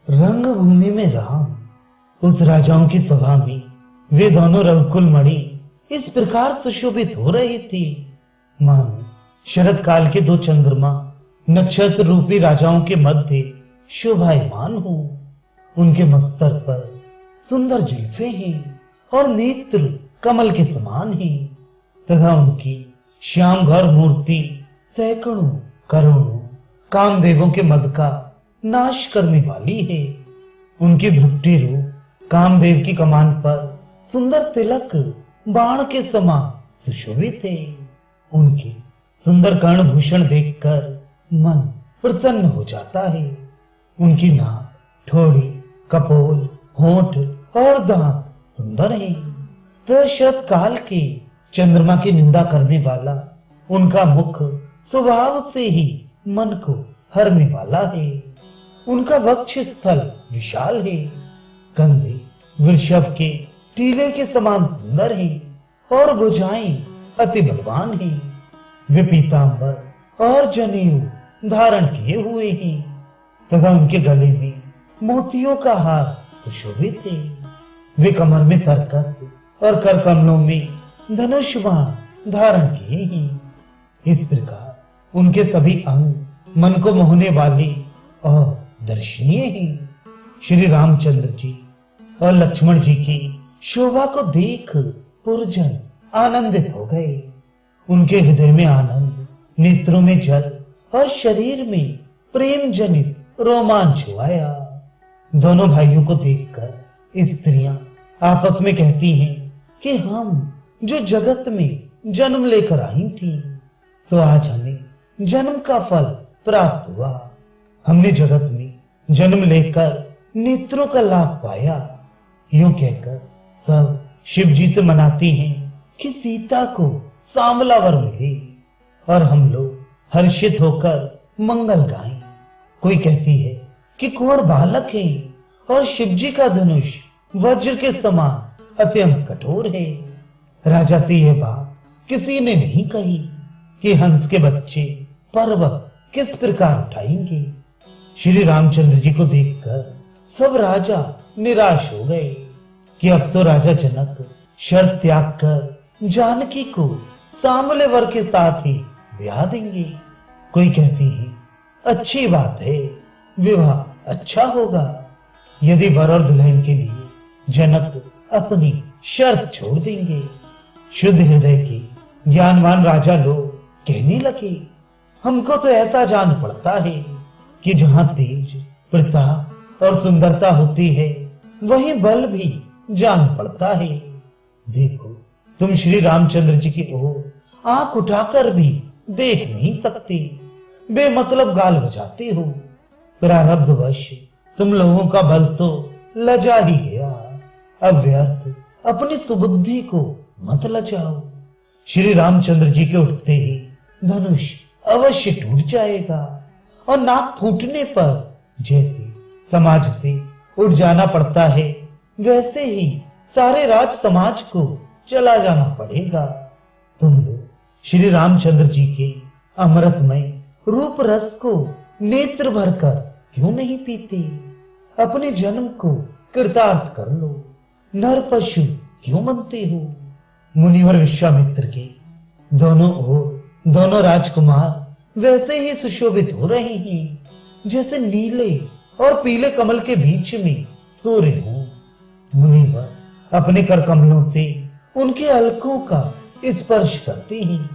रंगभूमि में राम, उस राजाओं की सभा में वे दोनों रघुकुल मणि इस प्रकार सुशोभित हो रहे थे मानो शरद काल के दो चंद्रमा नक्षत्र रूपी राजाओं के मध्य शोभायमान हो। उनके मस्तक पर सुंदर जुल्फे हैं और नेत्र कमल के समान हैं तथा उनकी श्याम घोर मूर्ति सैकड़ों करोड़ों कामदेवों के मद का नाश करने वाली है। उनकी भ्रुकुटी रूप कामदेव की कमान पर सुंदर तिलक बाण के समान सुशोभित है। उनके सुंदर कर्णभूषण देखकर मन प्रसन्न हो जाता है। उनकी नाक, ठोड़ी, कपोल, होंठ और दांत सुंदर हैं तथा शरत काल के चंद्रमा की निंदा करने वाला उनका मुख स्वभाव से ही मन को हरने वाला है। उनका वक्ष स्थल विशाल है, कंधे वृषभ के टीले के समान सुंदर हैं और भुजाएं अति बलवान हैं। वे पीतांबर और जनेऊ धारण किए हुए हैं तथा उनके गले में मोतियों का हार सुशोभित है। वे कमर में तरकस और कर कमलों में धनुष बाण धारण किए हैं। इस प्रकार उनके सभी अंग मन को मोहने वाले और दर्शनीय हैं। श्री रामचंद्र जी और लक्ष्मण जी की शोभा को देख पुरजन आनंदित हो गए। उनके हृदय में आनंद, नेत्रों में जल और शरीर में प्रेम जनित रोमांच आया। दोनों भाइयों को देखकर स्त्रियां आपस में कहती हैं कि हम जो जगत में जन्म लेकर आई थी सो आज हमें जन्म का फल प्राप्त हुआ। हमने जगत में जन्म लेकर नेत्रों का लाभ पाया। यूं कहकर सब शिव जी से मनाती हैं कि सीता को सांवला वर मिले और हम लोग हर्षित होकर मंगल गाएं। कोई कहती है कि कुंवर बालक है और शिव जी का धनुष वज्र के समान अत्यंत कठोर है। राजा से यह बात किसी ने नहीं कही कि हंस के बच्चे पर्वत किस प्रकार उठाएंगे। श्री रामचंद्र जी को देखकर सब राजा निराश हो गए कि अब तो राजा जनक शर्त त्याग कर जानकी को सांवले वर के साथ ही ब्याह देंगे। कोई कहती है अच्छी बात है, विवाह अच्छा होगा यदि वर और दुल्हन के लिए जनक अपनी शर्त छोड़ देंगे। शुद्ध हृदय के ज्ञानवान राजा लोग कहने लगे हमको तो ऐसा जान पड़ता है कि जहां तेज, प्रताप और सुंदरता होती है वहीं बल भी जान पड़ता है। देखो तुम श्री रामचंद्र जी की ओर आंख उठाकर भी देख नहीं सकते, बेमतलब गाल बजाते हो। प्रारब्धवश तुम लोगों का बल तो लजा ही गया। अब व्यर्थ अपनी सुबुद्धि को मत लजाओ। श्री रामचंद्र जी के उठते ही धनुष अवश्य टूट जाएगा और नाक फूटने पर जैसे समाज से उठ जाना पड़ता है वैसे ही सारे राज समाज को चला जाना पड़ेगा। तुम लोग श्री रामचंद्र जी के अमृतमय रूप रस को नेत्र भरकर क्यों नहीं पीते? अपने जन्म को कृतार्थ कर लो। नर पशु क्यों बनते हो? मुनिवर विश्वामित्र के दोनों ओर दोनों राजकुमार वैसे ही सुशोभित हो रहे हैं जैसे नीले और पीले कमल के बीच में सूर्य हो। मुनिवर अपने कर कमलों से उनके अलकों का स्पर्श करते हैं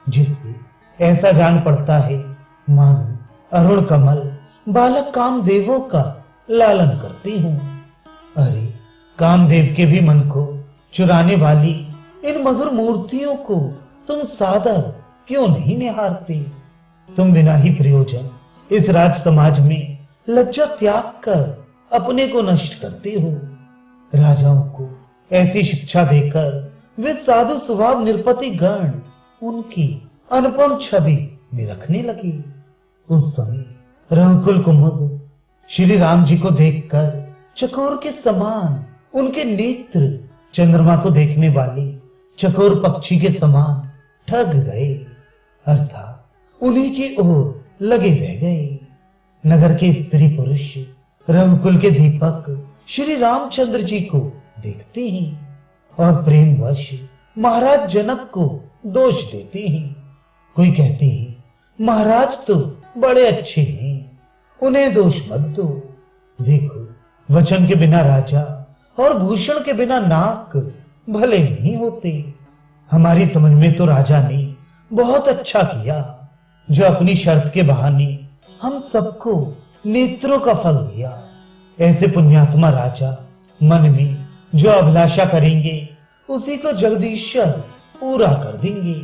जिससे ऐसा जान पड़ता है मानो अरुण कमल बालक कामदेवों का लालन करते हों। अरे कामदेव के भी मन को चुराने वाली इन मधुर मूर्तियों को तुम सादर क्यों नहीं निहारते? तुम बिना ही प्रयोजन इस राज समाज में लज्जा त्याग कर अपने को नष्ट करते हो। राजाओं को ऐसी शिक्षा देकर वे साधु स्वभाव निरपति गण उनकी अनुपम छवि निरखने लगे। उस समय रघुकुल कुमुद श्री राम जी को देखकर चकोर के समान उनके नेत्र चंद्रमा को देखने वाले चकोर पक्षी के समान ठग गए, अर्थात उन्हीं की ओर लगे रह गए। नगर के स्त्री पुरुष रघुकुल के दीपक श्री रामचंद्र जी को देखते हैं और प्रेमवश महाराज जनक को दोष देते हैं। कोई कहते हैं महाराज तो बड़े अच्छे हैं, उन्हें दोष मत दो। देखो, वचन के बिना राजा और भूषण के बिना नाक भले नहीं होते। हमारी समझ में तो राजा ने बहुत अच्छा किया जो अपनी शर्त के बहाने हम सबको नेत्रों का फल दिया। ऐसे पुण्यात्मा राजा मन में जो अभिलाषा करेंगे उसी को जगदीश्वर पूरा कर देंगे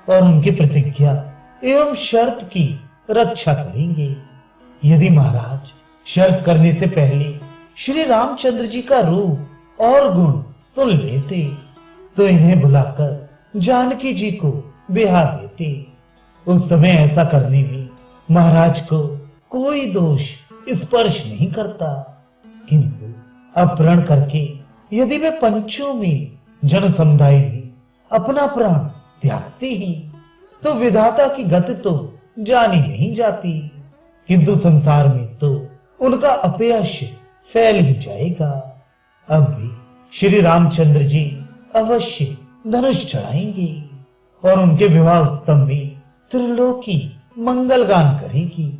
और उनकी प्रतिज्ञा एवं शर्त की रक्षा करेंगे। यदि महाराज शर्त करने से पहले श्री रामचंद्र जी का रूप और गुण सुन लेते तो इन्हें बुलाकर जानकी जी को बिहा देते। उस समय ऐसा करने में महाराज को कोई दोष स्पर्श नहीं करता, किंतु अपहरण करके यदि वे पंचों में जन समुदाय में अपना प्राण त्यागते हैं तो विधाता की गति तो जानी नहीं जाती, किंतु संसार में तो उनका अपयश फैल ही जाएगा। अब भी श्री रामचंद्र जी अवश्य धनुष चढ़ाएंगे और उनके विवाह उत्सव में त्रिलोकी मंगल गान करेगी।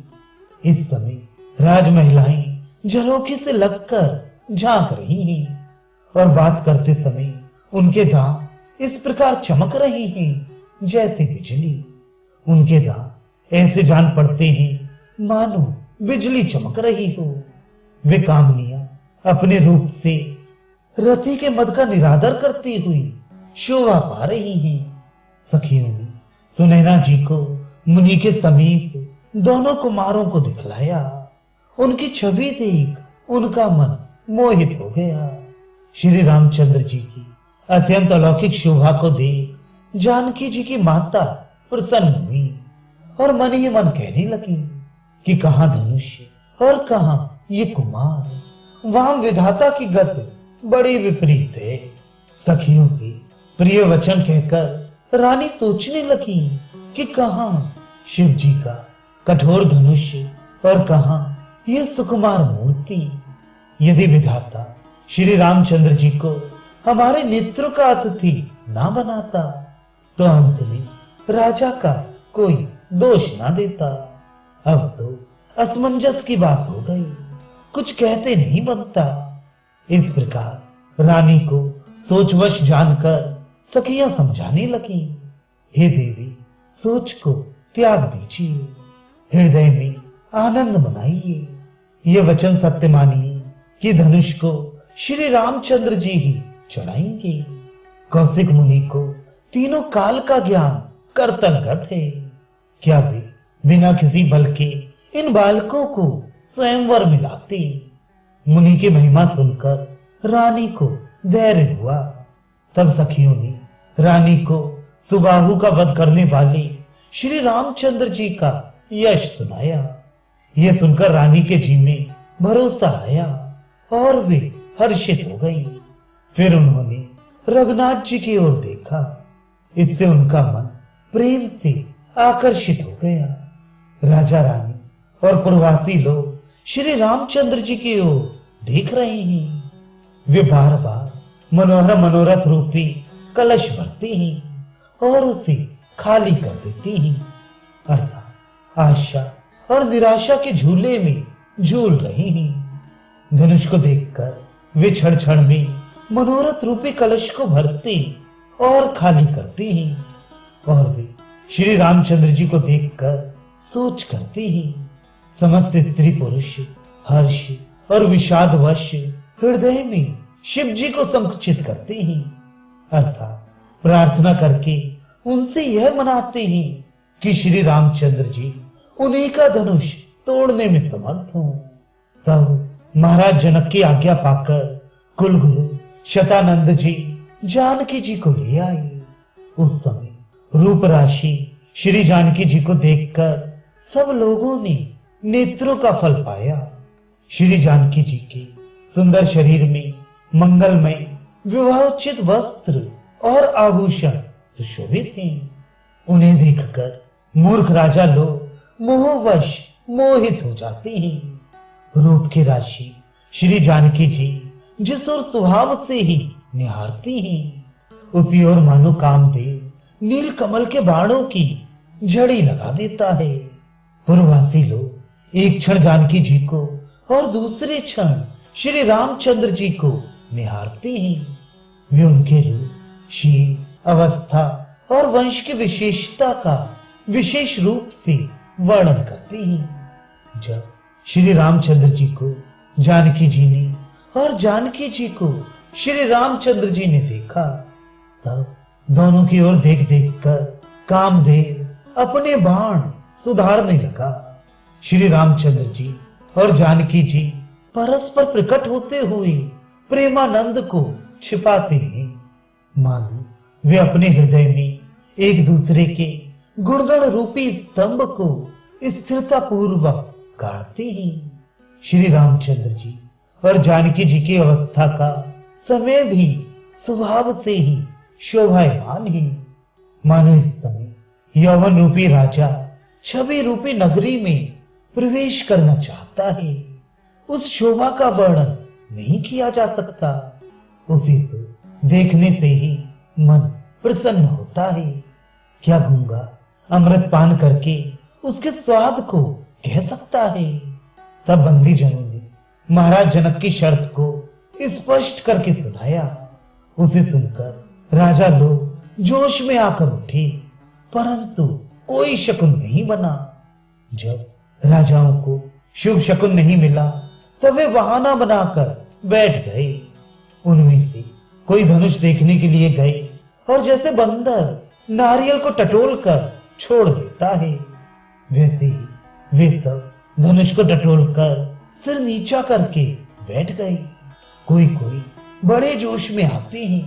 इस समय राज महिलाएं झरोखे से लगकर झांक रही हैं और बात करते समय उनके दांत इस प्रकार चमक रहे हैं जैसे बिजली। उनके दांत ऐसे जान पड़ते हैं मानो बिजली चमक रही हो। वे कामनियां अपने रूप से रति के मद का निरादर करती हुई शोभा पा रही हैं। सखियों ने सुनैना जी को मुनि के समीप दोनों कुमारों को दिखलाया। उनकी छवि देख उनका मन मोहित हो गया। श्री रामचंद्र जी की अत्यंत अलौकिक शोभा को देख जानकी जी की माता प्रसन्न हुई और मन ही मन कहने लगी कि कहां धनुष और कहां ये कुमार। वहां विधाता की गति बड़ी विपरीत है। सखियों से प्रिय वचन कहकर रानी सोचने लगी कि कहां शिव जी का कठोर धनुष और कहां ये सुकुमार मूर्ति। यदि विधाता श्री रामचंद्र जी को हमारे नेत्रों का अतिथि ना बनाता तो अंत में राजा का कोई दोष ना देता। अब तो असमंजस की बात हो गई, कुछ कहते नहीं बनता। इस प्रकार रानी को सोचवश जानकर सखियां समझाने लगी, हे देवी, सोच को त्याग दीजिए, हृदय में आनंद मनाइए। ये वचन सत्य मानिए कि धनुष को श्री रामचंद्र जी ही चढ़ाएंगे। कौशिक मुनि को तीनों काल का ज्ञान कर्तनगत है। क्या वे बिना किसी बल के इन बालकों को स्वयंवर में लाते? मुनि की महिमा सुनकर रानी को धैर्य हुआ। तब सखियों ने रानी को सुबाहु का वध करने वाले श्री रामचंद्र जी का यश सुनाया। यह सुनकर रानी के जी में भरोसा आया और वे हर्षित हो गई। फिर उन्होंने रघुनाथ जी की ओर देखा। इससे उनका मन प्रेम से आकर्षित हो गया। राजा रानी और प्रवासी लोग श्री रामचंद्र जी की ओर देख रहे हैं। वे बार बार मनोहर मनोरथ रूपी कलश भरते हैं और उसे खाली कर देते हैं, अर्थात आशा और निराशा के झूले में झूल रहे हैं। धनुष को देखकर वे क्षण क्षण में मनोरथ रूपी कलश को भरते और खाली करते हैं और वे श्री रामचंद्र जी को देखकर सोच करते हैं। समस्त स्त्री पुरुष हर्ष और विषादवश हृदय में शिव जी को संकुचित करते हैं, अर्थात प्रार्थना करके उनसे यह मनाते हैं कि श्री रामचंद्र जी उन्हीं का धनुष तोड़ने में समर्थ हों। तब महाराज जनक की आज्ञा पाकर कुलगुरु शतानंद जी जानकी जी को ले आए। उस समय रूप राशि श्री जानकी जी को देखकर सब लोगों ने नेत्रों का फल पाया। श्री जानकी जी के सुंदर शरीर में मंगलमय विवाहोचित वस्त्र और आभूषण सुशोभित हैं। उन्हें देखकर मूर्ख राजा लोग मोहवश मोहित हो जाते हैं रूप की राशि श्री जानकी जी जिस ओर स्वभाव से ही निहारती हैं, उसी ओर मानो कामदेव नील कमल के बाणों की झड़ी लगा देता है। पूर्ववासी लोग एक क्षण जानकी जी को और दूसरे क्षण श्री रामचंद्र जी को निहारते हैं। वे उनके रूप, शील, अवस्था और वंश की विशेषता का विशेष रूप से वर्णन करते हैं। जब श्री रामचंद्र जी को जानकी जी ने और जानकी जी को श्री रामचंद्र जी ने देखा, तब दोनों की ओर देख देख कर कामदेव अपने बाण सुधारने लगा। श्री रामचंद्र जी और जानकी जी परस्पर प्रकट होते हुए प्रेमानंद को छिपाते हैं, मानो वे अपने हृदय में एक दूसरे के गुणगण रूपी स्तंभ को स्थिरता पूर्वक गाड़ते हैं। श्री रामचंद्र जी और जानकी जी की अवस्था का समय भी स्वभाव से ही शोभायमान है, मानो इस समय यौवन रूपी राजा छवि रूपी नगरी में प्रवेश करना चाहता है। उस शोभा का वर्णन नहीं किया जा सकता, उसे तो देखने से ही मन प्रसन्न होता है। क्या गूंगा अमृत पान करके उसके स्वाद को कह सकता है? तब बंदी जनों ने महाराज जनक की शर्त को स्पष्ट करके सुनाया। उसे सुनकर राजा लोग जोश में आकर उठे, परंतु कोई शकुन नहीं बना। जब राजाओं को शुभ शकुन नहीं मिला, तब वे बहाना बनाकर बैठ गए। उनमें से कोई धनुष देखने के लिए गए, और जैसे बंदर नारियल को टटोल कर छोड़ देता है, वैसे ही वे सब धनुष को टटोल कर सिर नीचा करके बैठ गए। कोई कोई बड़े जोश में आते हैं,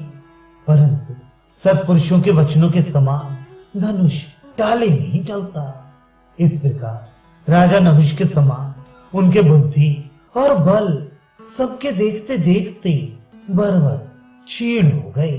परंतु सत्पुरुषों के वचनों के समान धनुष टाले नहीं टलता। इस प्रकार राजा नहुष के समान उनके बुद्धि और बल सबके देखते देखते बरबस क्षीण हो गए।